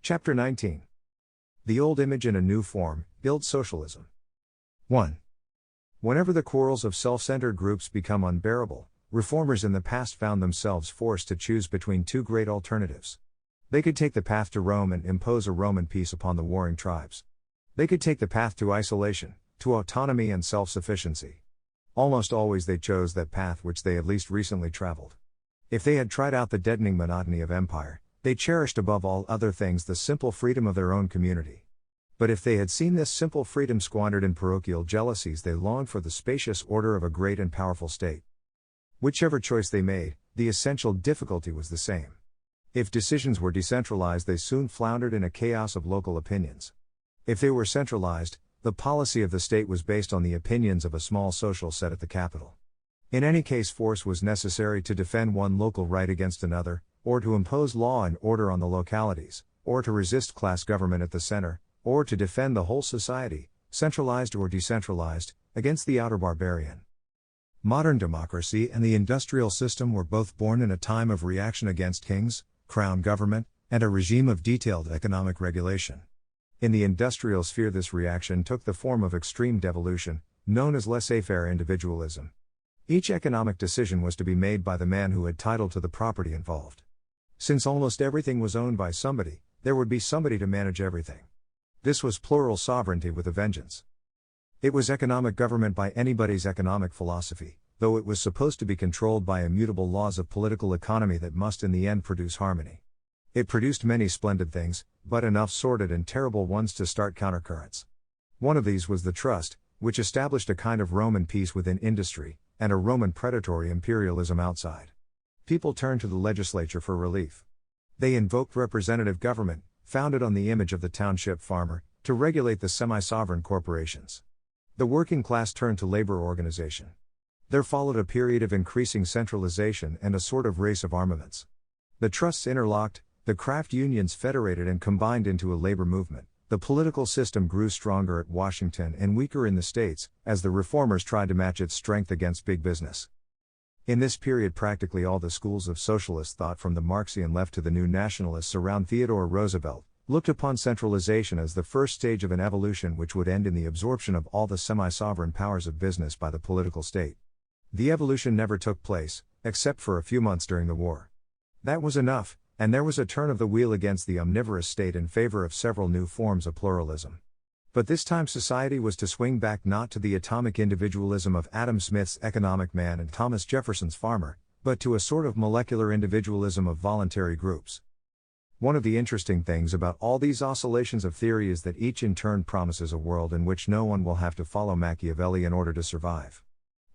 Chapter 19. The Old Image in a New Form, Guild Socialism. 1. Whenever the quarrels of self-centered groups become unbearable, reformers in the past found themselves forced to choose between two great alternatives. They could take the path to Rome and impose a Roman peace upon the warring tribes. They could take the path to isolation, to autonomy and self-sufficiency. Almost always they chose that path which they had least recently traveled. If they had tried out the deadening monotony of empire, they cherished above all other things the simple freedom of their own community. But if they had seen this simple freedom squandered in parochial jealousies, they longed for the spacious order of a great and powerful state. Whichever choice they made, the essential difficulty was the same. If decisions were decentralized, they soon floundered in a chaos of local opinions. If they were centralized, the policy of the state was based on the opinions of a small social set at the capital. In any case, force was necessary to defend one local right against another, or to impose law and order on the localities, or to resist class government at the center, or to defend the whole society, centralized or decentralized, against the outer barbarian. Modern democracy and the industrial system were both born in a time of reaction against kings, crown government, and a regime of detailed economic regulation. In the industrial sphere, this reaction took the form of extreme devolution, known as laissez-faire individualism. Each economic decision was to be made by the man who had title to the property involved. Since almost everything was owned by somebody, there would be somebody to manage everything. This was plural sovereignty with a vengeance. It was economic government by anybody's economic philosophy, though it was supposed to be controlled by immutable laws of political economy that must in the end produce harmony. It produced many splendid things, but enough sordid and terrible ones to start countercurrents. One of these was the trust, which established a kind of Roman peace within industry, and a Roman predatory imperialism outside. People turned to the legislature for relief. They invoked representative government, founded on the image of the township farmer, to regulate the semi-sovereign corporations. The working class turned to labor organization. There followed a period of increasing centralization and a sort of race of armaments. The trusts interlocked, the craft unions federated and combined into a labor movement. The political system grew stronger at Washington and weaker in the states, as the reformers tried to match its strength against big business. In this period, practically all the schools of socialist thought, from the Marxian left to the new nationalists around Theodore Roosevelt, looked upon centralization as the first stage of an evolution which would end in the absorption of all the semi-sovereign powers of business by the political state. The evolution never took place, except for a few months during the war. That was enough, and there was a turn of the wheel against the omnivorous state in favor of several new forms of pluralism. But this time society was to swing back not to the atomic individualism of Adam Smith's economic man and Thomas Jefferson's farmer, but to a sort of molecular individualism of voluntary groups. One of the interesting things about all these oscillations of theory is that each in turn promises a world in which no one will have to follow Machiavelli in order to survive.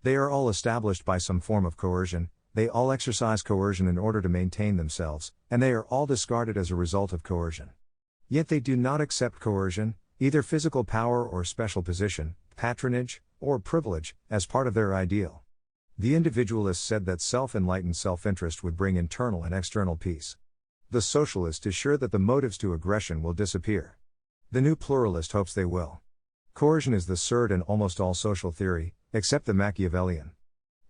They are all established by some form of coercion, they all exercise coercion in order to maintain themselves, and they are all discarded as a result of coercion. Yet they do not accept coercion, either physical power or special position, patronage, or privilege, as part of their ideal. The individualists said that self-enlightened self-interest would bring internal and external peace. The socialist is sure that the motives to aggression will disappear. The new pluralist hopes they will. Coercion is the third in almost all social theory, except the Machiavellian.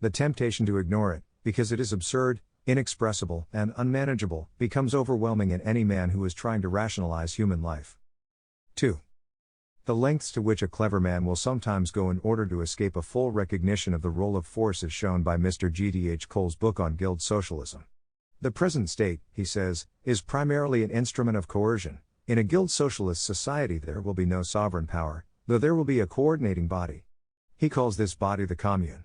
The temptation to ignore it, because it is absurd, inexpressible, and unmanageable, becomes overwhelming in any man who is trying to rationalize human life. 2. The lengths to which a clever man will sometimes go in order to escape a full recognition of the role of force is shown by Mr. G.D.H. Cole's book on Guild Socialism. The present state, he says, is primarily an instrument of coercion. In a guild socialist society there will be no sovereign power, though there will be a coordinating body. He calls this body the commune.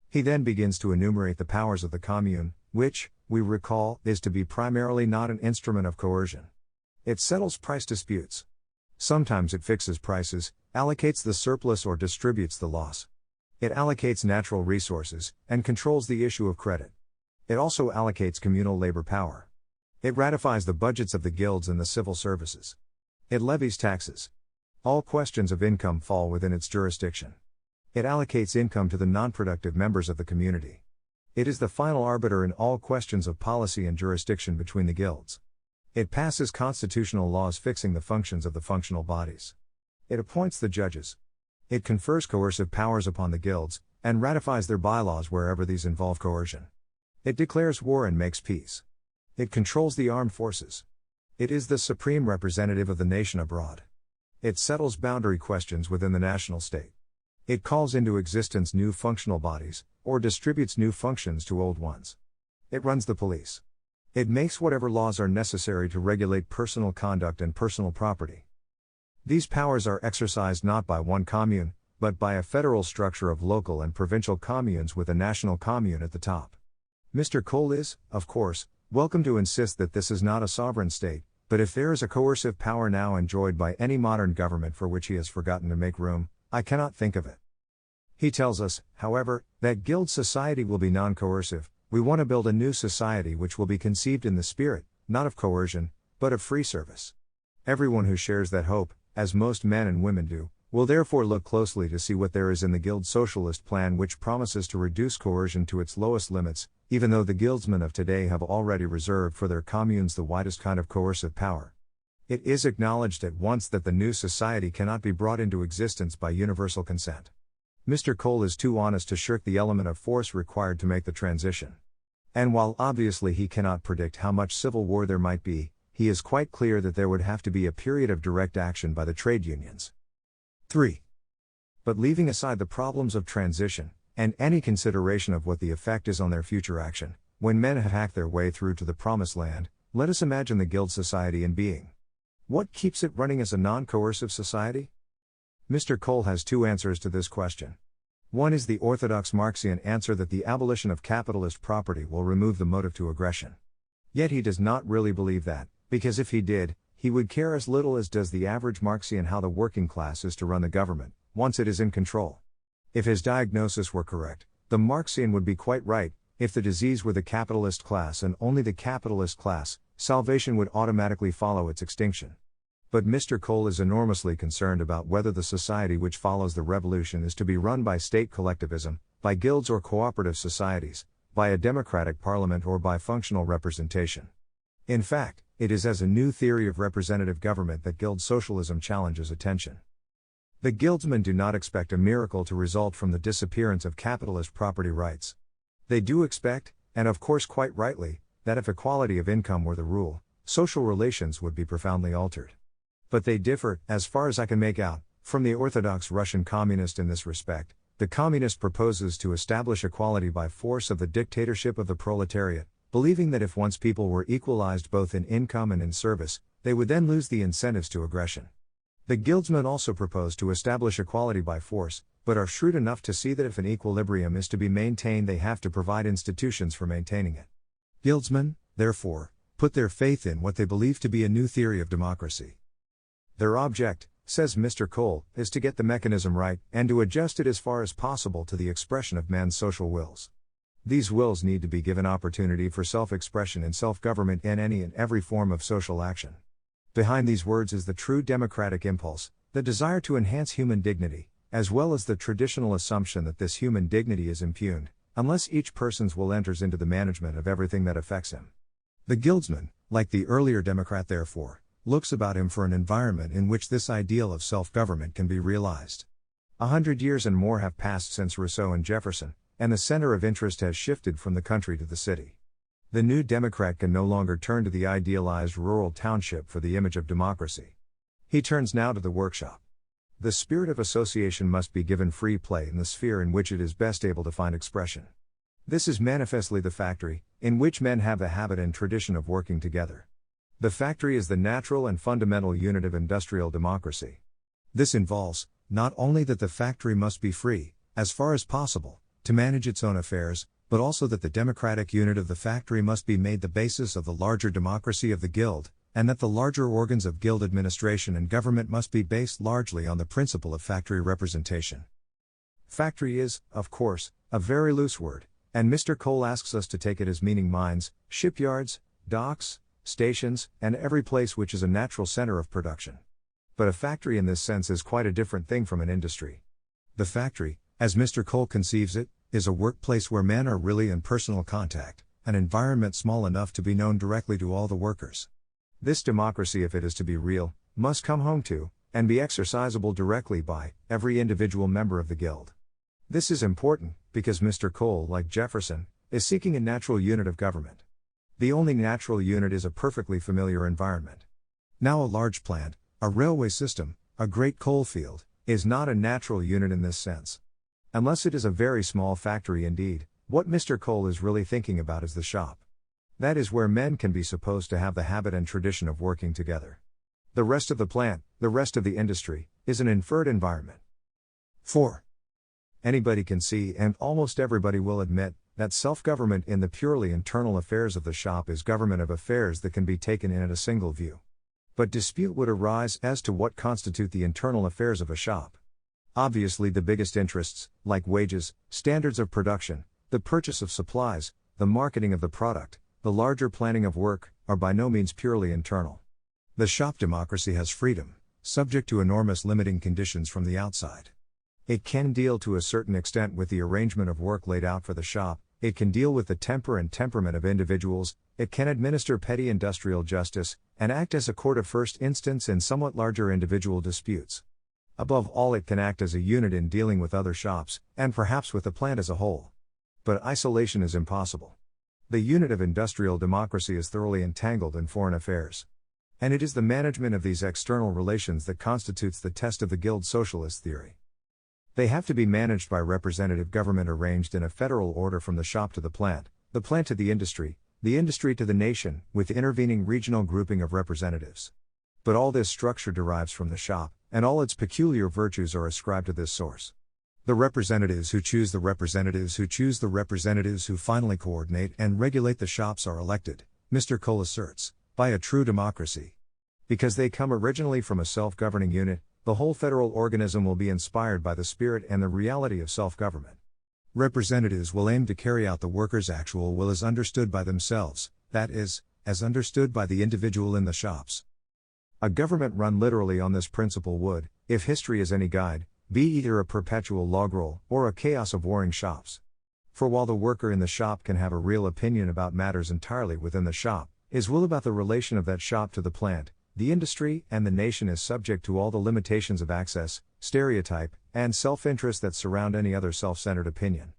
He then begins to enumerate the powers of the commune, which, we recall, is to be primarily not an instrument of coercion. It settles price disputes. Sometimes it fixes prices, allocates the surplus or distributes the loss. It allocates natural resources, and controls the issue of credit. It also allocates communal labor power. It ratifies the budgets of the guilds and the civil services. It levies taxes. All questions of income fall within its jurisdiction. It allocates income to the non-productive members of the community. It is the final arbiter in all questions of policy and jurisdiction between the guilds. It passes constitutional laws fixing the functions of the functional bodies. It appoints the judges. It confers coercive powers upon the guilds, and ratifies their bylaws wherever these involve coercion. It declares war and makes peace. It controls the armed forces. It is the supreme representative of the nation abroad. It settles boundary questions within the national state. It calls into existence new functional bodies, or distributes new functions to old ones. It runs the police. It makes whatever laws are necessary to regulate personal conduct and personal property. These powers are exercised not by one commune, but by a federal structure of local and provincial communes with a national commune at the top. Mr. Cole is, of course, welcome to insist that this is not a sovereign state, but if there is a coercive power now enjoyed by any modern government for which he has forgotten to make room, I cannot think of it. He tells us, however, that guild society will be non-coercive. We want to build a new society which will be conceived in the spirit, not of coercion, but of free service. Everyone who shares that hope, as most men and women do, will therefore look closely to see what there is in the Guild Socialist plan which promises to reduce coercion to its lowest limits, even though the guildsmen of today have already reserved for their communes the widest kind of coercive power. It is acknowledged at once that the new society cannot be brought into existence by universal consent. Mr. Cole is too honest to shirk the element of force required to make the transition. And while obviously he cannot predict how much civil war there might be, he is quite clear that there would have to be a period of direct action by the trade unions. 3. But leaving aside the problems of transition, and any consideration of what the effect is on their future action, when men have hacked their way through to the promised land, let us imagine the guild society in being. What keeps it running as a non-coercive society? Mr. Cole has two answers to this question. One is the orthodox Marxian answer that the abolition of capitalist property will remove the motive to aggression. Yet he does not really believe that, because if he did, he would care as little as does the average Marxian how the working class is to run the government, once it is in control. If his diagnosis were correct, the Marxian would be quite right. If the disease were the capitalist class and only the capitalist class, salvation would automatically follow its extinction. But Mr. Cole is enormously concerned about whether the society which follows the revolution is to be run by state collectivism, by guilds or cooperative societies, by a democratic parliament or by functional representation. In fact, it is as a new theory of representative government that guild socialism challenges attention. The guildsmen do not expect a miracle to result from the disappearance of capitalist property rights. They do expect, and of course quite rightly, that if equality of income were the rule, social relations would be profoundly altered. But they differ, as far as I can make out, from the orthodox Russian communist in this respect. The communist proposes to establish equality by force of the dictatorship of the proletariat, believing that if once people were equalized both in income and in service, they would then lose the incentives to aggression. The guildsmen also propose to establish equality by force, but are shrewd enough to see that if an equilibrium is to be maintained they have to provide institutions for maintaining it. Guildsmen, therefore, put their faith in what they believe to be a new theory of democracy. Their object, says Mr. Cole, is to get the mechanism right, and to adjust it as far as possible to the expression of man's social wills. These wills need to be given opportunity for self-expression in self-government in any and every form of social action. Behind these words is the true democratic impulse, the desire to enhance human dignity, as well as the traditional assumption that this human dignity is impugned, unless each person's will enters into the management of everything that affects him. The guildsman, like the earlier democrat therefore, looks about him for an environment in which this ideal of self-government can be realized. 100 years and more have passed since Rousseau and Jefferson, and the center of interest has shifted from the country to the city. The new Democrat can no longer turn to the idealized rural township for the image of democracy. He turns now to the workshop. The spirit of association must be given free play in the sphere in which it is best able to find expression. This is manifestly the factory, in which men have the habit and tradition of working together. The factory is the natural and fundamental unit of industrial democracy. This involves, not only that the factory must be free, as far as possible, to manage its own affairs, but also that the democratic unit of the factory must be made the basis of the larger democracy of the guild, and that the larger organs of guild administration and government must be based largely on the principle of factory representation. Factory is, of course, a very loose word, and Mr. Cole asks us to take it as meaning mines, shipyards, docks, stations, and every place which is a natural center of production. But a factory in this sense is quite a different thing from an industry. The factory, as Mr. Cole conceives it, is a workplace where men are really in personal contact, an environment small enough to be known directly to all the workers. This democracy, if it is to be real, must come home to, and be exercisable directly by, every individual member of the guild. This is important, because Mr. Cole, like Jefferson, is seeking a natural unit of government. The only natural unit is a perfectly familiar environment. Now a large plant, a railway system, a great coal field, is not a natural unit in this sense. Unless it is a very small factory indeed, what Mr. Cole is really thinking about is the shop. That is where men can be supposed to have the habit and tradition of working together. The rest of the plant, the rest of the industry, is an inferred environment. 4. Anybody can see, and almost everybody will admit, that self-government in the purely internal affairs of the shop is government of affairs that can be taken in at a single view. But dispute would arise as to what constitute the internal affairs of a shop. Obviously the biggest interests, like wages, standards of production, the purchase of supplies, the marketing of the product, the larger planning of work, are by no means purely internal. The shop democracy has freedom, subject to enormous limiting conditions from the outside. It can deal to a certain extent with the arrangement of work laid out for the shop, it can deal with the temper and temperament of individuals, it can administer petty industrial justice, and act as a court of first instance in somewhat larger individual disputes. Above all, it can act as a unit in dealing with other shops, and perhaps with the plant as a whole. But isolation is impossible. The unit of industrial democracy is thoroughly entangled in foreign affairs. And it is the management of these external relations that constitutes the test of the Guild Socialist theory. They have to be managed by representative government arranged in a federal order from the shop to the plant to the industry to the nation, with intervening regional grouping of representatives. But all this structure derives from the shop, and all its peculiar virtues are ascribed to this source. The representatives who choose the representatives who choose the representatives who finally coordinate and regulate the shops are elected, Mr. Cole asserts, by a true democracy. Because they come originally from a self-governing unit, the whole federal organism will be inspired by the spirit and the reality of self-government. Representatives will aim to carry out the workers' actual will as understood by themselves, that is, as understood by the individual in the shops. A government run literally on this principle would, if history is any guide, be either a perpetual log-roll or a chaos of warring shops. For while the worker in the shop can have a real opinion about matters entirely within the shop, his will about the relation of that shop to the plant, the industry, and the nation is subject to all the limitations of access, stereotype, and self-interest that surround any other self-centered opinion.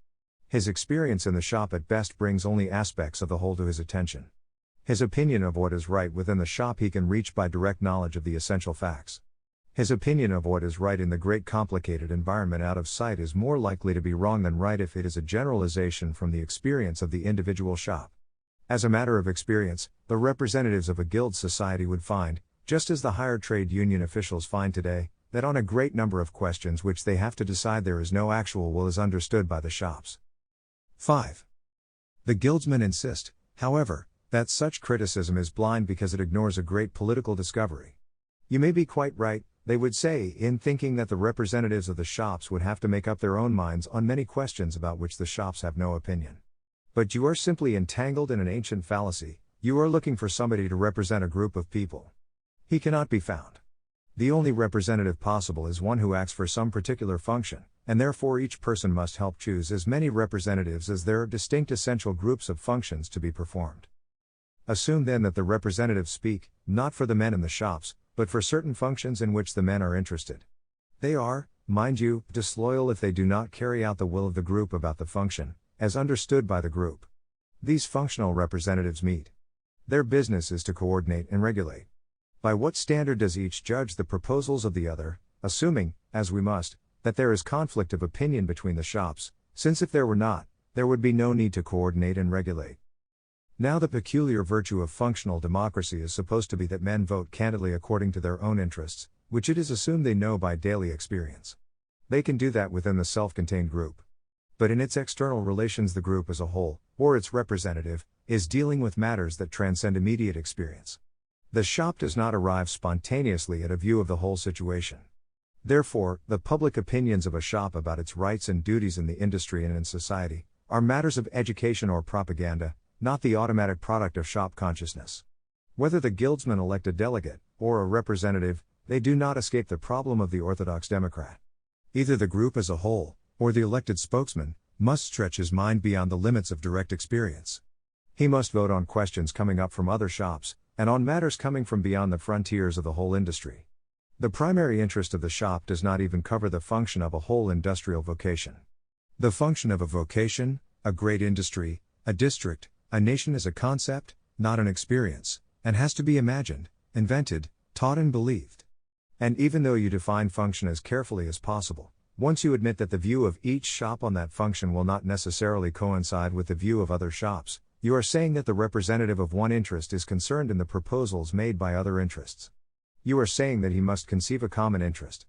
His experience in the shop at best brings only aspects of the whole to his attention. His opinion of what is right within the shop he can reach by direct knowledge of the essential facts. His opinion of what is right in the great complicated environment out of sight is more likely to be wrong than right if it is a generalization from the experience of the individual shop. As a matter of experience, the representatives of a guild society would find, just as the higher trade union officials find today, that on a great number of questions which they have to decide there is no actual will as understood by the shops. 5. The guildsmen insist, however, that such criticism is blind because it ignores a great political discovery. You may be quite right, they would say, in thinking that the representatives of the shops would have to make up their own minds on many questions about which the shops have no opinion. But you are simply entangled in an ancient fallacy, you are looking for somebody to represent a group of people. He cannot be found. The only representative possible is one who acts for some particular function, and therefore each person must help choose as many representatives as there are distinct essential groups of functions to be performed. Assume then that the representatives speak, not for the men in the shops, but for certain functions in which the men are interested. They are, mind you, disloyal if they do not carry out the will of the group about the function, as understood by the group. These functional representatives meet. Their business is to coordinate and regulate. By what standard does each judge the proposals of the other, assuming, as we must, that there is conflict of opinion between the shops, since if there were not, there would be no need to coordinate and regulate. Now the peculiar virtue of functional democracy is supposed to be that men vote candidly according to their own interests, which it is assumed they know by daily experience. They can do that within the self-contained group. But in its external relations the group as a whole, or its representative, is dealing with matters that transcend immediate experience. The shop does not arrive spontaneously at a view of the whole situation. Therefore, the public opinions of a shop about its rights and duties in the industry and in society, are matters of education or propaganda, not the automatic product of shop consciousness. Whether the guildsmen elect a delegate, or a representative, they do not escape the problem of the orthodox democrat. Either the group as a whole, or the elected spokesman, must stretch his mind beyond the limits of direct experience. He must vote on questions coming up from other shops, and on matters coming from beyond the frontiers of the whole industry. The primary interest of the shop does not even cover the function of a whole industrial vocation. The function of a vocation, a great industry, a district, a nation is a concept, not an experience, and has to be imagined, invented, taught and believed. And even though you define function as carefully as possible, once you admit that the view of each shop on that function will not necessarily coincide with the view of other shops, you are saying that the representative of one interest is concerned in the proposals made by other interests. You are saying that he must conceive a common interest.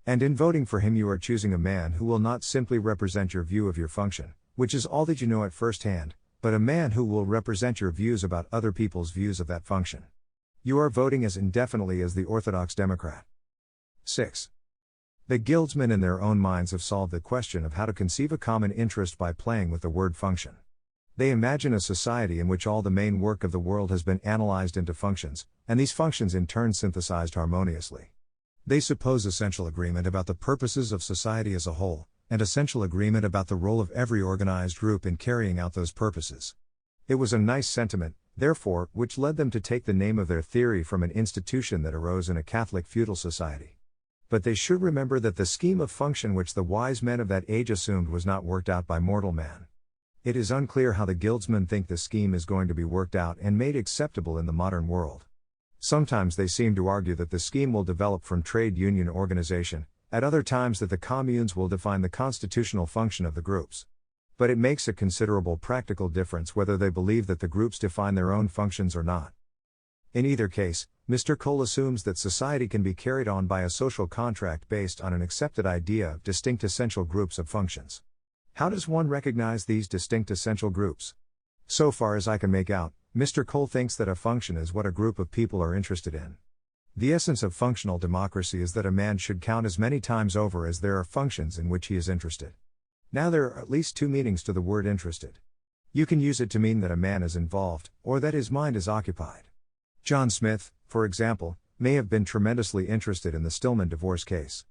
And in voting for him you are choosing a man who will not simply represent your view of your function, which is all that you know at first hand, but a man who will represent your views about other people's views of that function. You are voting as indefinitely as the Orthodox Democrat. 6. The guildsmen in their own minds have solved the question of how to conceive a common interest by playing with the word function. They imagine a society in which all the main work of the world has been analyzed into functions, and these functions in turn synthesized harmoniously. They suppose essential agreement about the purposes of society as a whole, and essential agreement about the role of every organized group in carrying out those purposes. It was a nice sentiment, therefore, which led them to take the name of their theory from an institution that arose in a Catholic feudal society. But they should remember that the scheme of function which the wise men of that age assumed was not worked out by mortal man. It is unclear how the guildsmen think the scheme is going to be worked out and made acceptable in the modern world. Sometimes they seem to argue that the scheme will develop from trade union organization, at other times that the communes will define the constitutional function of the groups. But it makes a considerable practical difference whether they believe that the groups define their own functions or not. In either case, Mr. Cole assumes that society can be carried on by a social contract based on an accepted idea of distinct essential groups of functions. How does one recognize these distinct essential groups? So far as I can make out, Mr. Cole thinks that a function is what a group of people are interested in. The essence of functional democracy is that a man should count as many times over as there are functions in which he is interested. Now there are at least two meanings to the word interested. You can use it to mean that a man is involved, or that his mind is occupied. John Smith, for example, may have been tremendously interested in the Stillman divorce case.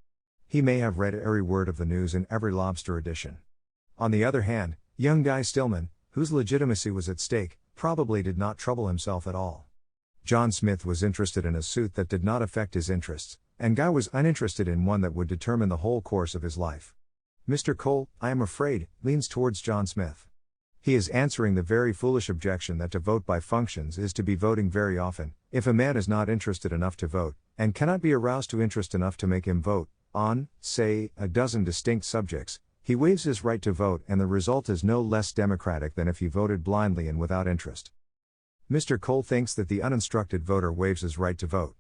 He may have read every word of the news in every lobster edition. On the other hand, young Guy Stillman, whose legitimacy was at stake, probably did not trouble himself at all. John Smith was interested in a suit that did not affect his interests, and Guy was uninterested in one that would determine the whole course of his life. Mr. Cole, I am afraid, leans towards John Smith. He is answering the very foolish objection that to vote by functions is to be voting very often, if a man is not interested enough to vote, and cannot be aroused to interest enough to make him vote, on, say, a dozen distinct subjects, he waives his right to vote and the result is no less democratic than if he voted blindly and without interest. Mr. Cole thinks that the uninstructed voter waives his right to vote.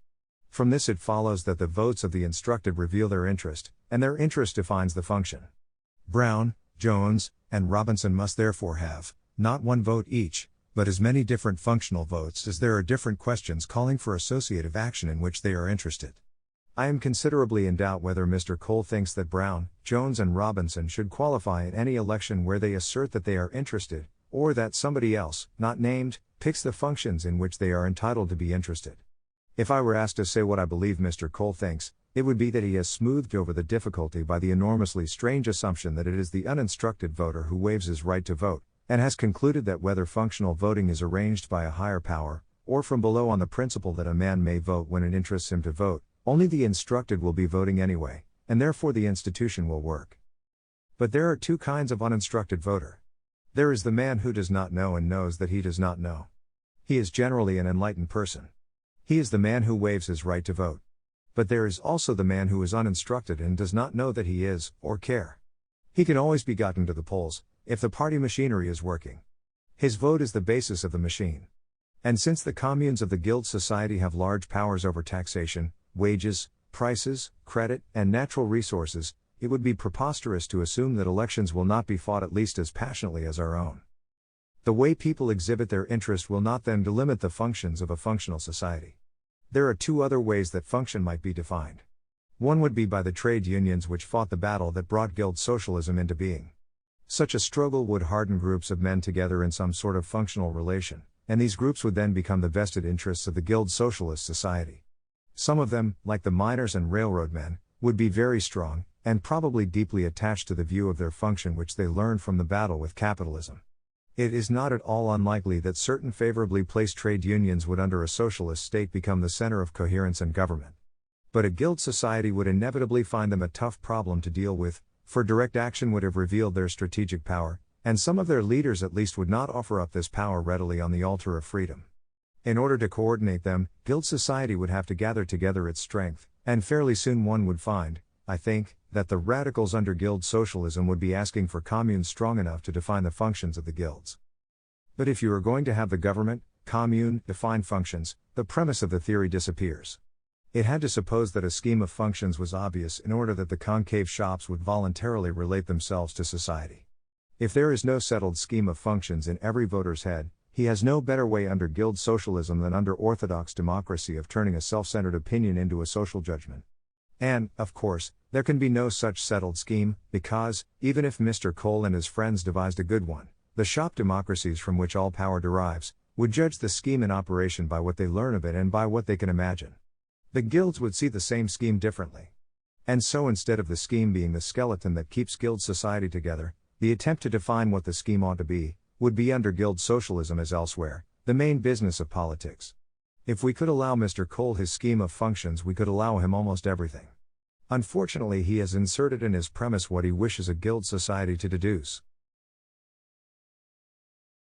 From this it follows that the votes of the instructed reveal their interest, and their interest defines the function. Brown, Jones, and Robinson must therefore have, not one vote each, but as many different functional votes as there are different questions calling for associative action in which they are interested. I am considerably in doubt whether Mr. Cole thinks that Brown, Jones and Robinson should qualify in any election where they assert that they are interested, or that somebody else, not named, picks the functions in which they are entitled to be interested. If I were asked to say what I believe Mr. Cole thinks, it would be that he has smoothed over the difficulty by the enormously strange assumption that it is the uninstructed voter who waives his right to vote, and has concluded that whether functional voting is arranged by a higher power, or from below on the principle that a man may vote when it interests him to vote, only the instructed will be voting anyway, and therefore the institution will work. But there are two kinds of uninstructed voter. There is the man who does not know and knows that he does not know. He is generally an enlightened person. He is the man who waives his right to vote. But there is also the man who is uninstructed and does not know that he is, or care. He can always be gotten to the polls, if the party machinery is working. His vote is the basis of the machine. And since the communes of the Guild Society have large powers over taxation, wages, prices, credit, and natural resources, it would be preposterous to assume that elections will not be fought at least as passionately as our own. The way people exhibit their interest will not then delimit the functions of a functional society. There are two other ways that function might be defined. One would be by the trade unions which fought the battle that brought Guild Socialism into being. Such a struggle would harden groups of men together in some sort of functional relation, and these groups would then become the vested interests of the Guild Socialist Society. Some of them, like the miners and railroad men, would be very strong, and probably deeply attached to the view of their function which they learned from the battle with capitalism. It is not at all unlikely that certain favorably placed trade unions would under a socialist state become the center of coherence and government. But a guild society would inevitably find them a tough problem to deal with, for direct action would have revealed their strategic power, and some of their leaders at least would not offer up this power readily on the altar of freedom. In order to coordinate them, guild society would have to gather together its strength, and fairly soon one would find, I think, that the radicals under guild socialism would be asking for communes strong enough to define the functions of the guilds. But if you are going to have the government, commune, define functions, the premise of the theory disappears. It had to suppose that a scheme of functions was obvious in order that the concave shops would voluntarily relate themselves to society. If there is no settled scheme of functions in every voter's head, he has no better way under guild socialism than under orthodox democracy of turning a self-centered opinion into a social judgment. And, of course, there can be no such settled scheme, because, even if Mr. Cole and his friends devised a good one, the shop democracies from which all power derives, would judge the scheme in operation by what they learn of it and by what they can imagine. The guilds would see the same scheme differently. And so instead of the scheme being the skeleton that keeps guild society together, the attempt to define what the scheme ought to be, would be under guild socialism as elsewhere, the main business of politics. If we could allow Mr. Cole his scheme of functions, we could allow him almost everything. Unfortunately, he has inserted in his premise what he wishes a guild society to deduce.